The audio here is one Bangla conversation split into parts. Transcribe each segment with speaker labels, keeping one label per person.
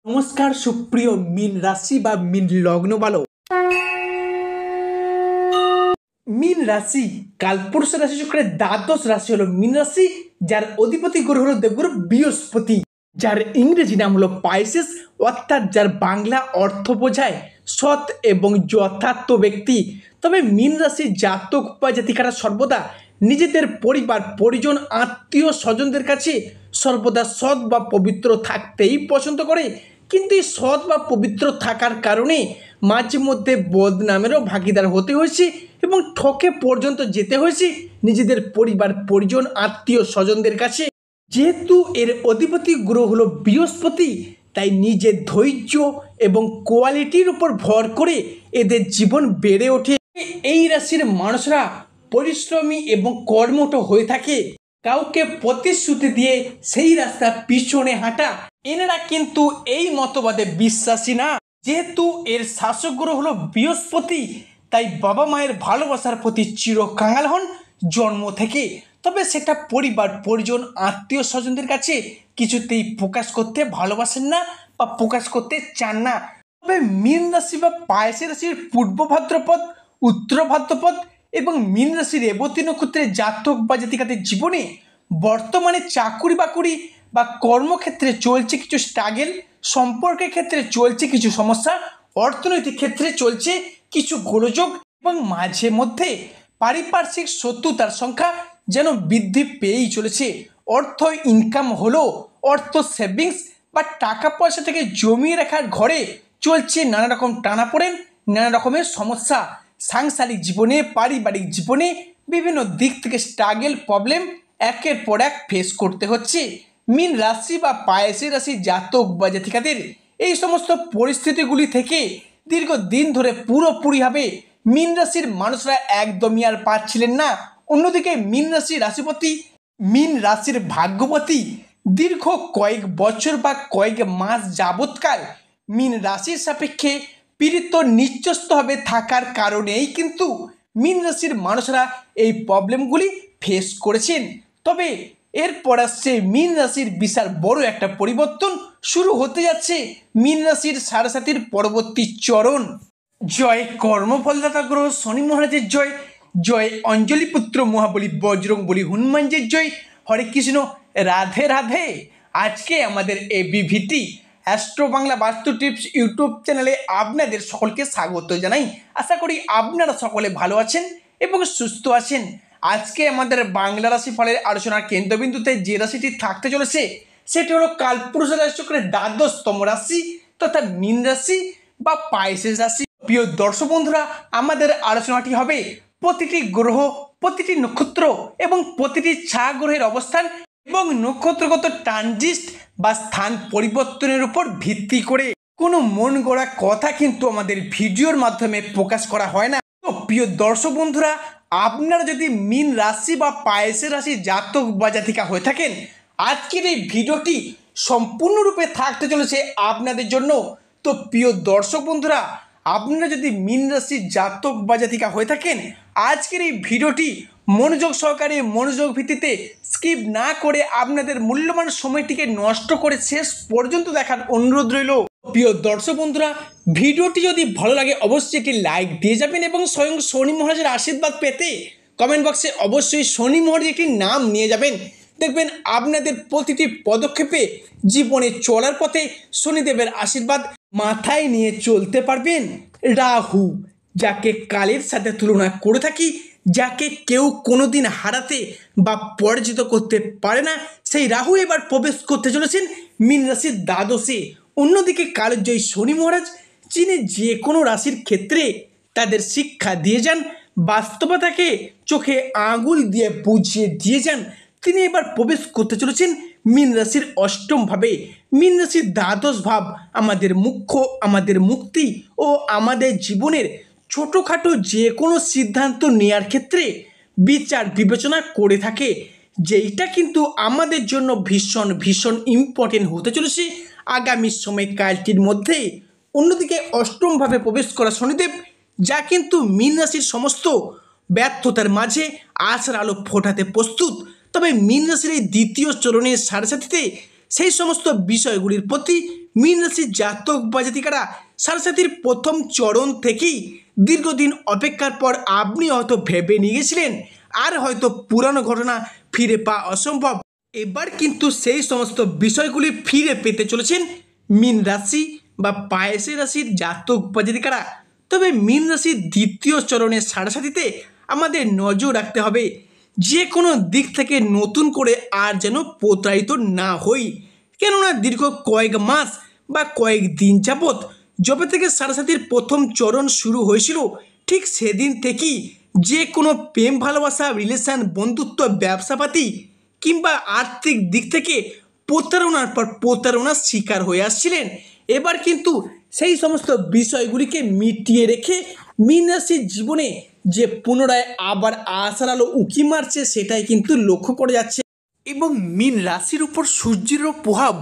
Speaker 1: নমস্কার সুপ্রিয় মীন রাশি বা মীন লগ্ন বলো। মীন রাশি কালপুরুষ রাশি চক্রের দ্বাদশ রাশি হলো মীন রাশি, যার অধিপতি গ্রহ হলো দেবগুরু বৃহস্পতি, যার ইংরেজি নাম হলো পাইসেস, অর্থাৎ যার বাংলা অর্থ বোঝায় সৎ এবং যথার্থ ব্যক্তি। তবে মীন রাশির জাতক বা জাতিকারা সর্বদা নিজেদের পরিবার পরিজন আত্মীয় স্বজনদের কাছে সর্বদা সৎ বা পবিত্র থাকতেই পছন্দ করে, কিন্তু এই সৎ বা পবিত্র থাকার কারণে মাঝে মধ্যে বদনামেরও ভাগিদার হতে হয়েছে এবং ঠকে পর্যন্ত যেতে হয়েছে নিজেদের পরিবার পরিজন আত্মীয় স্বজনদের কাছে। যেহেতু এর অধিপতি গ্রহ হলো বৃহস্পতি, তাই নিজের ধৈর্য এবং কোয়ালিটির উপর ভর করে এদের জীবন বেড়ে ওঠে। এই রাশির মানুষরা পরিশ্রমী এবং কর্মঠ হয়ে থাকে। কাউকে প্রতিশ্রুতি দিয়ে সেই রাস্তা পিছনে হাঁটা, এনারা কিন্তু এই মতবাদে বিশ্বাসী না। যেহেতু এর শাসক গ্রহ হলো বৃহস্পতি, তাই বাবা মায়ের ভালোবাসার প্রতি চিরকাঙাল হন জন্ম থেকে। তবে সেটা পরিবার পরিজন আত্মীয় স্বজনদের কাছে কিছুতেই প্রকাশ করতে ভালোবাসেন না বা প্রকাশ করতে চান না। তবে মীন রাশি বা পায়েস রাশির পূর্ব ভাদ্রপদ, উত্তর ভাদ্রপদ এবং মীন রাশির রেবতী নক্ষত্রের জাতক বা জাতিকাদের জীবনে বর্তমানে চাকুরি বাকুরি বা কর্মক্ষেত্রে চলছে কিছু স্ট্রাগেল, সম্পর্কের ক্ষেত্রে চলছে কিছু সমস্যা, অর্থনৈতিক ক্ষেত্রে চলছে কিছু গোলযোগ এবং মাঝে মধ্যে পারিপার্শ্বিক শত্রুতার সংখ্যা যেন বৃদ্ধি পেয়েই চলেছে। অর্থ ইনকাম হলো, অর্থ সেভিংস বা টাকা পয়সা থেকে জমিয়ে রাখার ঘরে চলছে নানা রকম টানাপোড়েন, নানা রকমের সমস্যা। সাংসারিক জীবনে পারিবারিক জীবনে বিভিন্ন দিক থেকে স্ট্রাগেল প্রবলেম একের পর এক ফেস করতে হচ্ছে। মীন রাশি বা পায়েসি রাশি জাতক বা জাতিকাদের এই সমস্ত পরিস্থিতিগুলি থেকে দীর্ঘদিন ধরে পুরোপুরিভাবে মীন রাশির মানুষরা একদমই আর পাচ্ছিলেন না। অন্যদিকে মীন রাশির রাশিপতি, মীন রাশির ভাগ্যবতী দীর্ঘ কয়েক বছর বা কয়েক মাস যাবৎকাল মীন রাশির সাপেক্ষে পীড়িত নিচস্থভাবে থাকার কারণেই কিন্তু মীন রাশির মানুষরা এই প্রবলেমগুলি ফেস করেছেন। তবে এরপর আসছে মীন রাশির বিশাল বড় একটা পরিবর্তন শুরু হতে যাচ্ছে। মীন রাশির সাড়ে পরবর্তী চরণ। জয় কর্মফলদাতা গ্রহ শনি মহারাজের জয়, জয় অঞ্জলিপুত্র মহাবলী বজরং বলী হনুমানজির জয়। হরে কৃষ্ণ, রাধে রাধে। আজকে আমাদের এবিভিটি অ্যাস্ট্রো বাংলা বাস্তু টিপস ইউটিউব চ্যানেলে আপনাদের সকলকে স্বাগত জানাই। আশা করি আপনারা সকলে ভালো আছেন এবং সুস্থ আছেন। আজকে আমাদের বাংলা রাশি ফলের আলোচনার কেন্দ্রবিন্দুতে যে রাশিটি থাকতে চলেছে সেটি হলো কালপুরুষ রাশি চক্রের দ্বাদশতম রাশি তথা মীন রাশি বা পাইসেস রাশি। প্রিয় দর্শক বন্ধুরা, আমাদের আলোচনাটি হবে প্রতিটি গ্রহ, প্রতিটি নক্ষত্র এবং প্রতিটি ছায়াগ্রহের অবস্থান এবং নক্ষত্রগত ট্রানজিট বা স্থান পরিবর্তনের উপর ভিত্তি করে। কোনো মন গড়া কথা কিন্তু আমাদের ভিডিওর মাধ্যমে প্রকাশ করা হয় না। তো প্রিয় দর্শক বন্ধুরা, আপনারা যদি মীন রাশি বা পায়েসের রাশি জাতক বা জাতিকা হয়ে থাকেন, আজকের এই ভিডিওটি সম্পূর্ণরূপে থাকতে চলেছে আপনাদের জন্য। তো প্রিয় দর্শক বন্ধুরা, আপনারা যদি মীন রাশির জাতক বা জাতিকা হয়ে থাকেন, আজকের এই ভিডিওটি মনোযোগ সহকারে মনোযোগ ভিত্তিতে স্কিপ না করে আপনাদের মূল্যবান সময়টিকে নষ্ট করে শেষ পর্যন্ত দেখার অনুরোধ রইল। প্রিয় দর্শক বন্ধুরা, ভিডিওটি যদি ভালো লাগে অবশ্যই একটি লাইক দিয়ে যাবেন এবং স্বয়ং শনি মহারাজের আশীর্বাদ পেতে কমেন্ট বক্সে অবশ্যই শনি মহারাজের একটি নাম নিয়ে যাবেন। দেখবেন আপনাদের প্রতিটি পদক্ষেপে জীবনে চলার পথে শনিদেবের আশীর্বাদ মাথায় নিয়ে চলতে পারবেন। রাহু, যাকে কালের সাথে তুলনা করে থাকি, যাকে কেউ কোনোদিন হারাতে বা পরাজিত করতে পারে না, সেই রাহু এবার প্রবেশ করতে চলেছেন মীন রাশির দ্বাদশে। অন্যদিকে কালজয়ী শনি মহারাজ, যিনি যে কোনো রাশির ক্ষেত্রে তাদের শিক্ষা দিয়ে যান, বাস্তবতাকে চোখে আঙুল দিয়ে বুঝিয়ে দিয়ে যান, তিনি এবার প্রবেশ করতে চলেছেন মীন রাশির অষ্টম ভাবে। মীন রাশির দ্বাদশ ভাব আমাদের মুখ্য, আমাদের মুক্তি ও আমাদের জীবনের ছোটোখাটো যে কোনো সিদ্ধান্ত নেওয়ার ক্ষেত্রে বিচার বিবেচনা করে থাকে, যেইটা কিন্তু আমাদের জন্য ভীষণ ভীষণ ইম্পর্টেন্ট হতে চলেছে আগামী সময়কালটির মধ্যে। অন্যদিকে অষ্টমভাবে প্রবেশ করা শনিদেব, যা কিন্তু মীন রাশির সমস্ত ব্যর্থতার মাঝে আশার আলো ফোটাতে প্রস্তুত। তবে মীন রাশির এই দ্বিতীয় চরণের সাড়ে সেই সমস্ত বিষয়গুলির প্রতি মীন রাশির জাতক বা জাতিকারা সাড়ে প্রথম চরণ থেকেই দীর্ঘদিন অপেক্ষার পর আপনি হয়তো ভেবে নিয়ে গেছিলেন আর হয়তো পুরানো ঘটনা ফিরে পাওয়া অসম্ভব। এবার কিন্তু সেই সমস্ত বিষয়গুলি ফিরে পেতে চলেছেন মীন রাশি বা পায়েসের রাশির জাতক বা জাতিকারা। তবে মীন রাশির দ্বিতীয় চরণের সাড়ে আমাদের নজর রাখতে হবে যে কোনো দিক থেকে নতুন করে আর যেন প্রতারিত না হই। কেননা দীর্ঘ কয়েক মাস বা কয়েক দিন যাবৎ যবে থেকে সাড়ে প্রথম চরণ শুরু হয়েছিল ঠিক সেদিন থেকেই যে কোনো প্রেম ভালোবাসা রিলেশন বন্ধুত্ব ব্যবসাপাতি কিংবা আর্থিক দিক থেকে প্রতারণার পর প্রতারণার শিকার হয়ে আসছিলেন। এবার কিন্তু সেই সমস্ত বিষয়গুলিকে মিটিয়ে রেখে মীন রাশির জীবনে যে পুনরায় আবার আশার আলো উঁকি মারছে সেটাই কিন্তু লক্ষ্য করা যাচ্ছে। এবং মীন রাশির উপর সূর্যের প্রভাব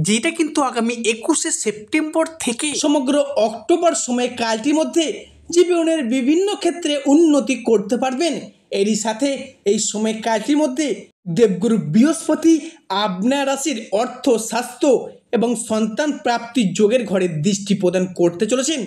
Speaker 1: যেটা কিন্তু আগামী 21শে সেপ্টেম্বর থেকে সমগ্র অক্টোবর সময়কালটির মধ্যে জীবনের বিভিন্ন ক্ষেত্রে উন্নতি করতে পারবেন। এরই সাথে এই সময়কালটির মধ্যে দেবগুরু বৃহস্পতি আপনার রাশির অর্থ স্বাস্থ্য এবং সন্তান প্রাপ্তির যোগের ঘরে দৃষ্টি প্রদান করতে চলেছেন।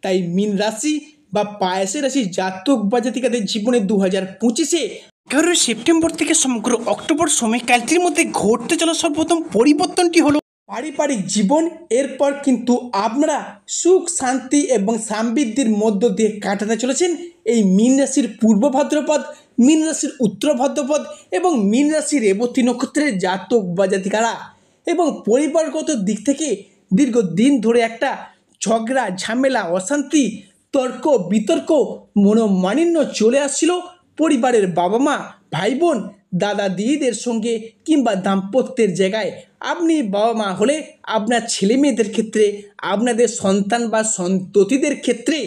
Speaker 1: তাই মীন রাশি বা পায়েসের রাশি জাতক বা জাতিকাদের জীবনে 2025-এ 11 সেপ্টেম্বর থেকে সমগ্র অক্টোবর সময়কালটির মধ্যে ঘটতে চলা সর্বপ্রথম পরিবর্তনটি হলো পারিবারিক জীবন। এরপর কিন্তু আপনারা সুখ শান্তি এবং সমৃদ্ধির মধ্য দিয়ে কাটাতে চলেছেন এই মীন রাশির পূর্ব ভাদ্রপদ, মীন রাশির উত্তর ভাদ্রপদ এবং মীন রাশির রেবতী নক্ষত্রের জাতক বা জাতিকারা। এবং পরিবারগত দিক থেকে দীর্ঘদিন ধরে একটা ঝগড়া ঝামেলা অশান্তি তর্ক বিতর্ক মনোমালিন্য চলে আসছিল পরিবারের বাবা মা ভাই বোন দাদা দিদিদের সঙ্গে কিংবা দাম্পত্যের জায়গায়। আপনি বাবা মা হলে আপনার ছেলে মেয়েদের ক্ষেত্রে আপনাদের সন্তান বা সন্ততিদের ক্ষেত্রে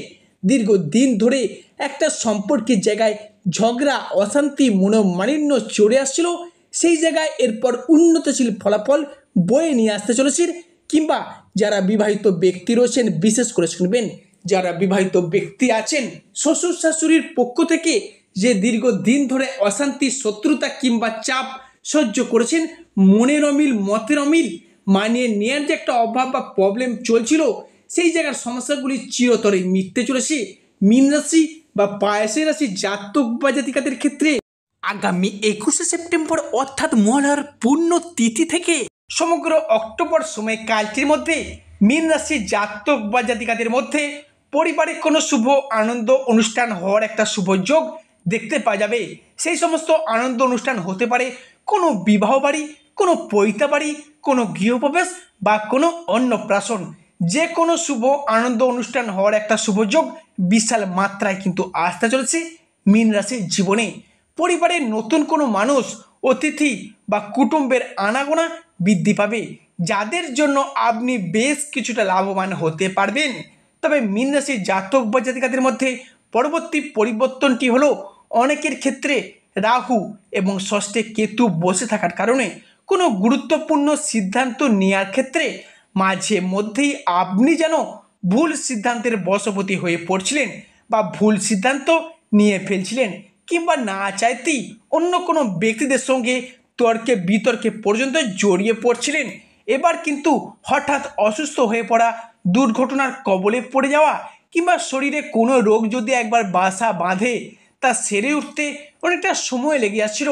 Speaker 1: দীর্ঘদিন ধরে একটা সম্পর্কের জায়গায় ঝগড়া অশান্তি মনোমালিন্য চলে আসছিল সেই জায়গায় এরপর উন্নতশীল ফলাফল বয়ে নিয়ে আসতে চলেছে। কিংবা যারা বিবাহিত ব্যক্তি রয়েছেন বিশেষ করে শুনবেন, যারা বিবাহিত ব্যক্তি আছেন শ্বশুর শাশুড়ির পক্ষ থেকে যে দীর্ঘদিন ধরে অশান্তি শত্রুতা কিংবা চাপ সহ্য করেছেন, মনের অমিল মতের অমিল মানিয়ে নেওয়ার যে একটা অভাব বা প্রবলেম চলছিল সেই জায়গার সমস্যাগুলি চিরতরে মিটতে চলেছে মীন রাশি বা পায়েসের রাশি জাতক বা জাতিকাদের ক্ষেত্রে। আগামী 21শে সেপ্টেম্বর অর্থাৎ মহালয়ার পূর্ণ তিথি থেকে সমগ্র অক্টোবর সময়কালটির মধ্যে মীন রাশির জাতক বা জাতিকাদের মধ্যে পরিবারে কোনো শুভ আনন্দ অনুষ্ঠান হওয়ার একটা শুভ যোগ দেখতে পাওয়া যাবে। সেই সমস্ত আনন্দ অনুষ্ঠান হতে পারে কোনো বিবাহ বাড়ি, কোনো পৈতা বাড়ি, কোনো গৃহপ্রবেশ বা কোনো অন্নপ্রাশন। যে কোনো শুভ আনন্দ অনুষ্ঠান হওয়ার একটা শুভ যোগ বিশাল মাত্রায় কিন্তু আসতে চলেছে মীন রাশির জীবনে। পরিবারের নতুন কোনো মানুষ অতিথি বা কুটুম্বের আনাগোনা বৃদ্ধি পাবে যাদের জন্য আপনি বেশ কিছুটা লাভবান হতে পারবেন। তবে মীন রাশির জাতক বা জাতিকাদের মধ্যে পরবর্তী পরিবর্তনটি হলো অনেকের ক্ষেত্রে রাহু এবং ষষ্ঠে কেতু বসে থাকার কারণে কোনো গুরুত্বপূর্ণ সিদ্ধান্ত নেওয়ার ক্ষেত্রে মাঝে মধ্যেই আপনি যেন ভুল সিদ্ধান্তের বশবর্তী হয়ে পড়ছিলেন বা ভুল সিদ্ধান্ত নিয়ে ফেলছিলেন কিংবা না চাইতেই অন্য কোনো ব্যক্তিদের সঙ্গে তর্কে বিতর্কে পর্যন্ত জড়িয়ে পড়ছিলেন। এবার কিন্তু হঠাৎ অসুস্থ হয়ে পড়া, দুর্ঘটনার কবলে পড়ে যাওয়া কিংবা শরীরে কোনো রোগ যদি একবার বাসা বাঁধে তা সেরে উঠতে অনেকটা সময় লেগে আসছিল।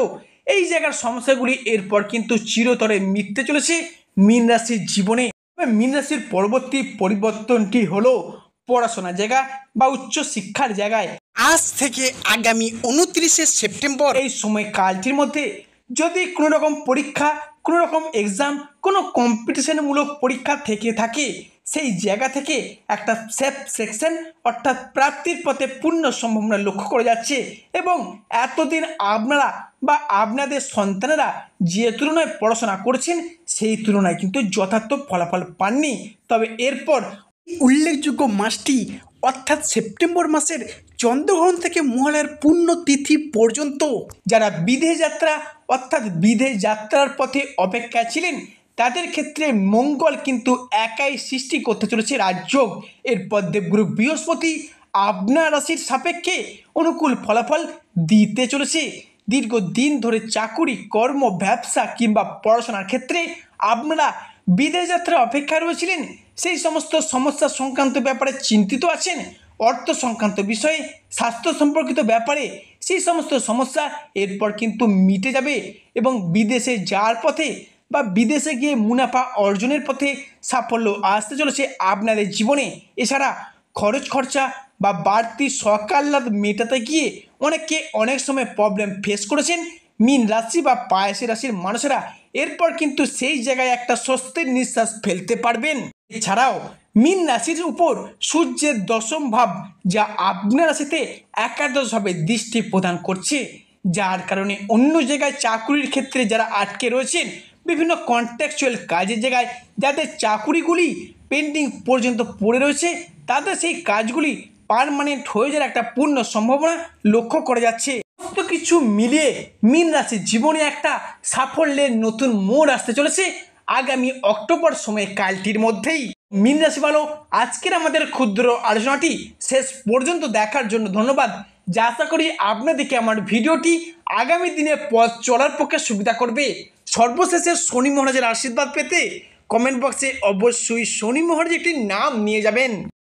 Speaker 1: এই জায়গার সমস্যাগুলি এরপর কিন্তু চিরতরে মিটতে চলেছে মীন রাশির জীবনে। মীন রাশির পরবর্তী পরিবর্তনটি হলো পড়াশোনার জায়গা বা উচ্চ শিক্ষার জায়গায়। আজ থেকে আগামী 29শে সেপ্টেম্বর এই সময়কালটির মধ্যে যদি কোনো রকম পরীক্ষা, কোনো রকম এক্সাম, কোনো কম্পিটিশনমূলক পরীক্ষা থেকে থাকে সেই জায়গা থেকে একটা সেফ সেকশন অর্থাৎ প্রাপ্তির পথে পূর্ণ সম্ভাবনা লক্ষ্য করা যাচ্ছে। এবং এতদিন আপনারা বা আপনাদের সন্তানেরা যে তুলনায় পড়াশোনা করছেন সেই তুলনায় কিন্তু যথার্থ ফলাফল পাননি। তবে এরপর উল্লেখযোগ্য মাসটি অর্থাৎ সেপ্টেম্বর মাসের চন্দ্রগ্রহণ থেকে মহালয়ার পূর্ণ তিথি পর্যন্ত যারা বিদেশ যাত্রা অর্থাৎ বিদেশ যাত্রার পথে অপেক্ষায় ছিলেন তাদের ক্ষেত্রে মঙ্গল কিন্তু একাই সৃষ্টি করতে চলেছে রাজযোগ। এরপর দেবগুরু বৃহস্পতি আপনার রাশির সাপেক্ষে অনুকূল ফলাফল দিতে চলেছে। দীর্ঘদিন ধরে চাকুরি কর্ম ব্যবসা কিংবা পড়াশোনার ক্ষেত্রে আপনারা বিদেশ যাত্রা অপেক্ষায় রয়েছিলেন, সেই সমস্ত সমস্যা সংক্রান্ত ব্যাপারে চিন্তিত আছেন, অর্থ সংক্রান্ত বিষয়ে, স্বাস্থ্য সম্পর্কিত ব্যাপারে সেই সমস্ত সমস্যা এরপর কিন্তু মিটে যাবে এবং বিদেশে যাওয়ার পথে বা বিদেশে গিয়ে মুনাফা অর্জনের পথে সাফল্য আসতে চলেছে আপনাদের জীবনে। এছাড়া খরচ খরচা বা বাড়তি শখ আহ্লাদ মেটাতে গিয়ে অনেকে অনেক সময় প্রবলেম ফেস করেছেন মীন রাশি বা পায়েসি রাশির মানুষেরা এরপর কিন্তু সেই জায়গায় একটা স্বস্তির নিঃশ্বাস ফেলতে পারবেন। এছাড়াও মীন রাশির উপর সূর্যের দশম ভাব, যা আপনার রাশিতে একাদশভাবে দৃষ্টি প্রদান করছে, যার কারণে অন্য জায়গায় চাকুরির ক্ষেত্রে যারা আটকে রয়েছেন, বিভিন্ন কন্ট্রাকচুয়াল কাজের জায়গায় যাদের চাকুরিগুলি পেন্ডিং পর্যন্ত পড়ে রয়েছে, তাদের সেই কাজগুলি পার্মানেন্ট হয়ে যাওয়ার একটা পূর্ণ সম্ভাবনা লক্ষ্য করা যাচ্ছে। সমস্ত কিছু মিলিয়ে মীন রাশির জীবনে একটা সাফল্যের নতুন মোড় আসতে চলেছে আগামী অক্টোবর সময়কালটির মধ্যেই। মীন রাশি ভালো, আজকের আমাদের ক্ষুদ্র আলোচনাটি শেষ পর্যন্ত দেখার জন্য ধন্যবাদ। যা আশা করি আপনাদেরকে আমার ভিডিওটি আগামী দিনে পথ চলার পক্ষে সুবিধা করবে। সর্বশেষে শনি মহারাজের আশীর্বাদ পেতে কমেন্ট বক্সে অবশ্যই শনি মহারাজ একটি নাম নিয়ে যাবেন।